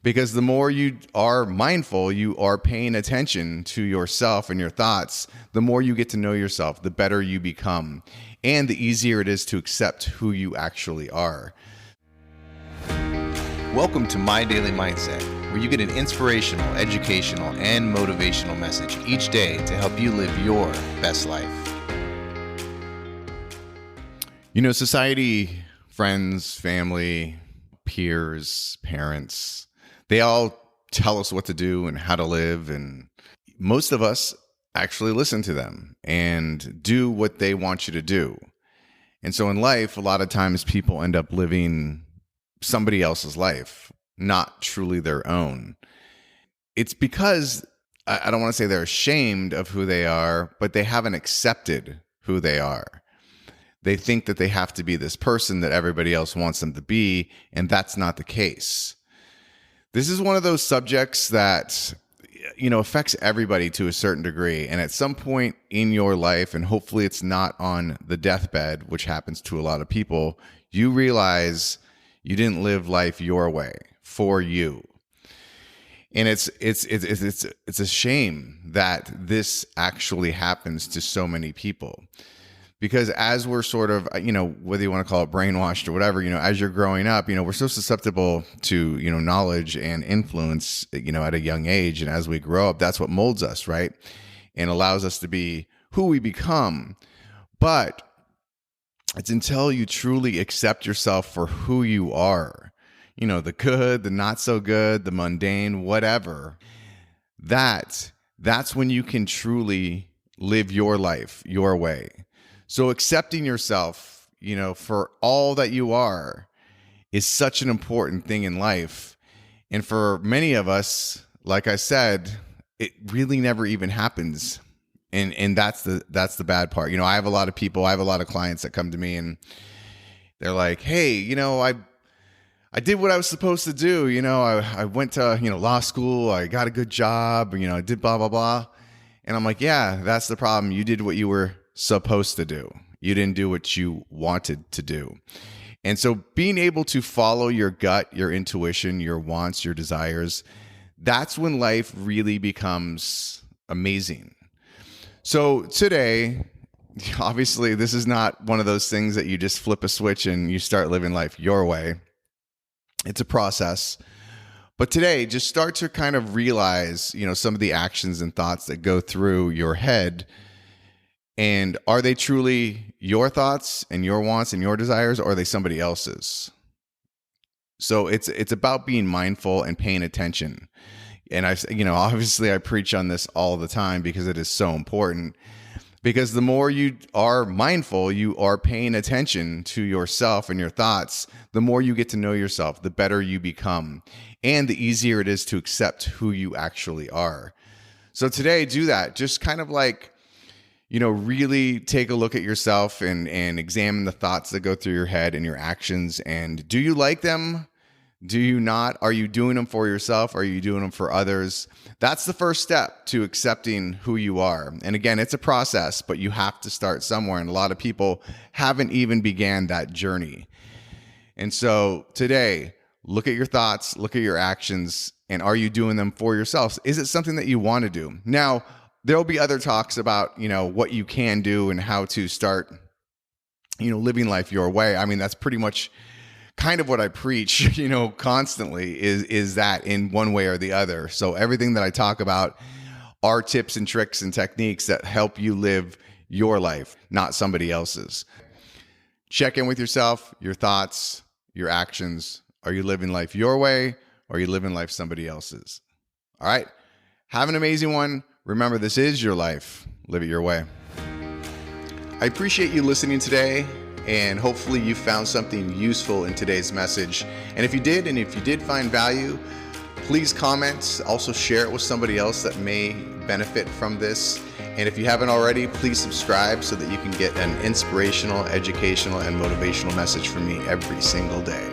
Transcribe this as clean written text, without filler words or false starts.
Because the more you are mindful, you are paying attention to yourself and your thoughts, the more you get to know yourself, the better you become, and the easier it is to accept who you actually are. Welcome to My Daily Mindset, where you get an inspirational, educational, and motivational message each day to help you live your best life. You know, society, friends, family, peers, parents, they all tell us what to do and how to live, and most of us actually listen to them and do what they want you to do. And so in life, a lot of times people end up living somebody else's life, not truly their own. It's because, I don't want to say they're ashamed of who they are, but they haven't accepted who they are. They think that they have to be this person that everybody else wants them to be, and that's not the case. This is one of those subjects that, you know, affects everybody to a certain degree. And at some point in your life, and hopefully it's not on the deathbed, which happens to a lot of people, you realize you didn't live life your way for you. And it's a shame that this actually happens to so many people. Because as we're sort of, you know, whether you want to call it brainwashed or whatever, you know, as you're growing up, you know, we're so susceptible to, you know, knowledge and influence, you know, at a young age. And as we grow up, that's what molds us, right? And allows us to be who we become. But it's until you truly accept yourself for who you are, you know, the good, the not so good, the mundane, whatever, that's when you can truly live your life your way. So accepting yourself, you know, for all that you are is such an important thing in life. And for many of us, like I said, it really never even happens. And that's the bad part. You know, I have a lot of clients that come to me and they're like, hey, you know, I did what I was supposed to do. You know, I went to, you know, law school. I got a good job, you know, I did blah, blah, blah. And I'm like, yeah, that's the problem. You did what you were supposed to do. You didn't do what you wanted to do. And so being able to follow your gut, your intuition, your wants, your desires, that's when life really becomes amazing. So today, obviously, this is not one of those things that you just flip a switch and you start living life your way. It's a process. But today, just start to kind of realize, you know, some of the actions and thoughts that go through your head. And are they truly your thoughts and your wants and your desires, or are they somebody else's? So it's about being mindful and paying attention. And obviously I preach on this all the time because it is so important. Because the more you are mindful, you are paying attention to yourself and your thoughts, the more you get to know yourself, the better you become, and the easier it is to accept who you actually are. So today, do that. Just kind of like, you know, really take a look at yourself and examine the thoughts that go through your head and your actions. And do you like them? Do you not? Are you doing them for yourself? Are you doing them for others? That's the first step to accepting who you are. And again, it's a process, but you have to start somewhere. And a lot of people haven't even began that journey. And so today, look at your thoughts, look at your actions, and are you doing them for yourselves? Is it something that you want to do? Now, there'll be other talks about, you know, what you can do and how to start, you know, living life your way. I mean, that's pretty much kind of what I preach, you know, constantly is that in one way or the other. So everything that I talk about are tips and tricks and techniques that help you live your life, not somebody else's. Check in with yourself, your thoughts, your actions. Are you living life your way, or are you living life somebody else's? All right. Have an amazing one. Remember, this is your life. Live it your way. I appreciate you listening today, and hopefully you found something useful in today's message. And if you did find value, please comment. Also share it with somebody else that may benefit from this. And if you haven't already, please subscribe so that you can get an inspirational, educational, and motivational message from me every single day.